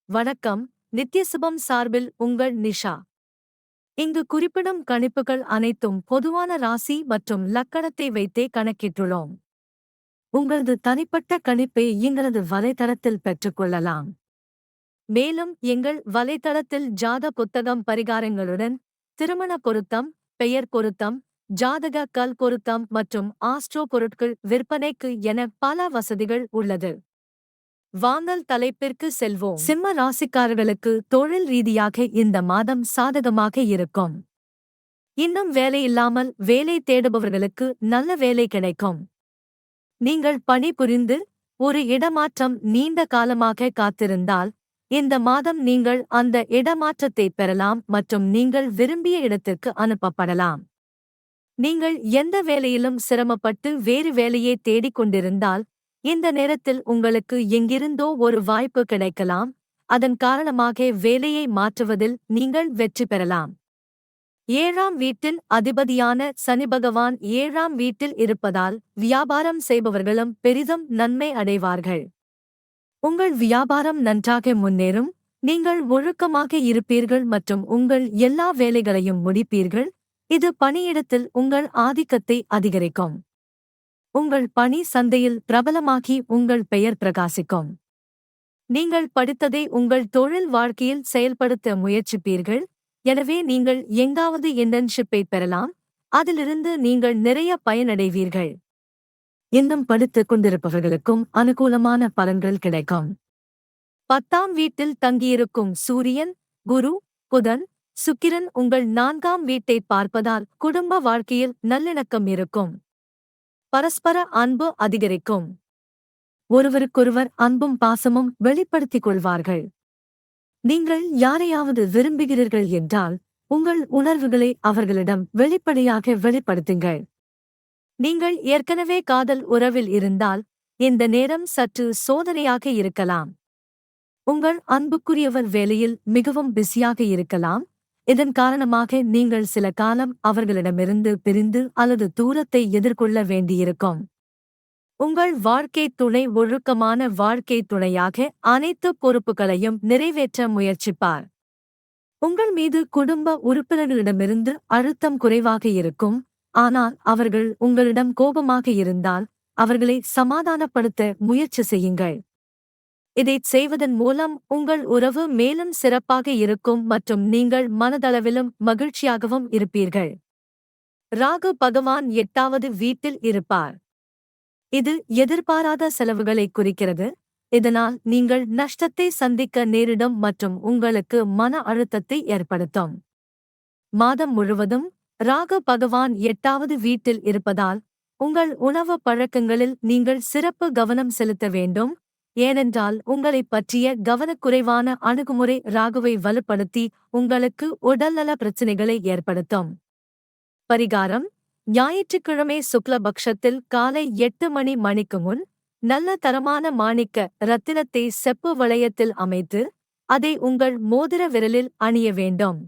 வணக்கம். நித்யசுபம் சார்பில் உங்கள் நிஷா. இங்கு குறிப்பிடும் கணிப்புகள் அனைத்தும் பொதுவான ராசி மற்றும் லக்கணத்தை வைத்தே கணக்கிட்டுள்ளோம். உங்களது தனிப்பட்ட கணிப்பை எங்களது வலைத்தளத்தில் பெற்றுக்கொள்ளலாம். மேலும் எங்கள் வலைத்தளத்தில் ஜாத புத்தகம் பரிகாரங்களுடன் திருமண பொருத்தம், பெயர் பொருத்தம், ஜாதக கல் பொருத்தம் மற்றும் ஆஸ்ட்ரோ பொருட்கள் விற்பனைக்கு என பல வசதிகள் உள்ளது. வாங்கல் தலைப்பிற்கு செல்வோம். சிம்ம ராசிக்காரர்களுக்கு தொழில் ரீதியாக இந்த மாதம் சாதகமாக இருக்கும். இன்னும் வேலையில்லாமல் வேலை தேடுபவர்களுக்கு நல்ல வேலை கிடைக்கும். நீங்கள் பணிபுரிந்து ஒரு இடமாற்றம் நீண்ட காலமாக காத்திருந்தால் இந்த மாதம் நீங்கள் அந்த இடமாற்றத்தை பெறலாம் மற்றும் நீங்கள் விரும்பிய இடத்திற்கு அனுப்பப்படலாம். நீங்கள் எந்த வேலையிலும் சிரமப்பட்டு வேறு வேலையை தேடிக் கொண்டிருந்தால் இந்த நேரத்தில் உங்களுக்கு எங்கிருந்தோ ஒரு வாய்ப்பு கிடைக்கலாம். அதன் காரணமாக வேலையை மாற்றுவதில் நீங்கள் வெற்றி பெறலாம். 7ஆம் வீட்டில் அதிபதியான சனி பகவான் 7ஆம் வீட்டில் இருப்பதால் வியாபாரம் செய்பவர்களும் பெரிதும் நன்மை அடைவார்கள். உங்கள் வியாபாரம் நன்றாக முன்னேறும். நீங்கள் ஒழுக்கமாக இருப்பீர்கள் மற்றும் உங்கள் எல்லா வேலைகளையும் முடிப்பீர்கள். இது பணியிடத்தில் உங்கள் ஆதிக்கத்தை அதிகரிக்கும். உங்கள் பணி சந்தையில் பிரபலமாகி உங்கள் பெயர் பிரகாசிக்கும். நீங்கள் படித்ததை உங்கள் தொழில் வாழ்க்கையில் செயல்படுத்த முயற்சிப்பீர்கள். எனவே நீங்கள் எங்காவது இன்டர்ன்ஷிப்பை பெறலாம். அதிலிருந்து நீங்கள் நிறைய பயனடைவீர்கள். இன்னும் படித்துக் கொண்டிருப்பவர்களுக்கும் அனுகூலமான பலன்கள் கிடைக்கும். 10ஆம் வீட்டில் தங்கியிருக்கும் சூரியன், குரு, புதன், சுக்கிரன் உங்கள் 4ஆம் வீட்டை பார்ப்பதால் குடும்ப வாழ்க்கையில் நல்லிணக்கம் இருக்கும். பரஸ்பர அன்பு அதிகரிக்கும். ஒருவருக்கொருவர் அன்பும் பாசமும் வெளிப்படுத்திக் கொள்வார்கள். நீங்கள் யாரையாவது விரும்புகிறீர்கள் என்றால் உங்கள் உணர்வுகளை அவர்களிடம் வெளிப்படையாக வெளிப்படுத்துங்கள். நீங்கள் ஏற்கனவே காதல் உறவில் இருந்தால் இந்த நேரம் சற்று சோதனையாக இருக்கலாம். உங்கள் அன்புக்குரியவர் வேலையில் மிகவும் பிஸியாக இருக்கலாம். இதன் காரணமாக நீங்கள் சில காலம் அவர்களிடமிருந்து பிரிந்து அல்லது தூரத்தை எதிர்கொள்ள வேண்டியிருக்கும். உங்கள் வாழ்க்கை துணை ஒழுக்கமான வாழ்க்கை துணையாக அனைத்து பொறுப்புகளையும் நிறைவேற்ற முயற்சிப்பார். உங்கள் மீது குடும்ப உறுப்பினர்களிடமிருந்து அழுத்தம் குறைவாக இருக்கும். ஆனால் அவர்கள் உங்களிடம் கோபமாக இருந்தால் அவர்களை சமாதானப்படுத்த முயற்சி செய்யுங்கள். இதைச் செய்வதன் மூலம் உங்கள் உறவு மேலும் சிறப்பாக இருக்கும் மற்றும் நீங்கள் மனதளவிலும் மகிழ்ச்சியாகவும் இருப்பீர்கள். ராகு பகவான் 8வது வீட்டில் இருப்பார். இது எதிர்பாராத செலவுகளை குறிக்கிறது. இதனால் நீங்கள் நஷ்டத்தை சந்திக்க நேரிடும் மற்றும் உங்களுக்கு மன அழுத்தத்தை ஏற்படுத்தும். மாதம் முழுவதும் ராகு பகவான் 8வது வீட்டில் இருப்பதால் உங்கள் உணவு பழக்கங்களில் நீங்கள் சிறப்பு கவனம் செலுத்த வேண்டும். ஏனென்றால் உங்களைப் பற்றிய கவனக்குறைவான அணுகுமுறை ராகுவை வலுப்படுத்தி உங்களுக்கு உடல்நல பிரச்சினைகளை ஏற்படுத்தும். பரிகாரம்: ஞாயிற்றுக்கிழமை சுக்லபக்ஷத்தில் காலை 8 மணிக்கு முன் நல்ல தரமான மாணிக்க ரத்தினத்தை செப்பு வளையத்தில் அமைத்து அதை உங்கள் மோதிர விரலில் அணிய வேண்டும்.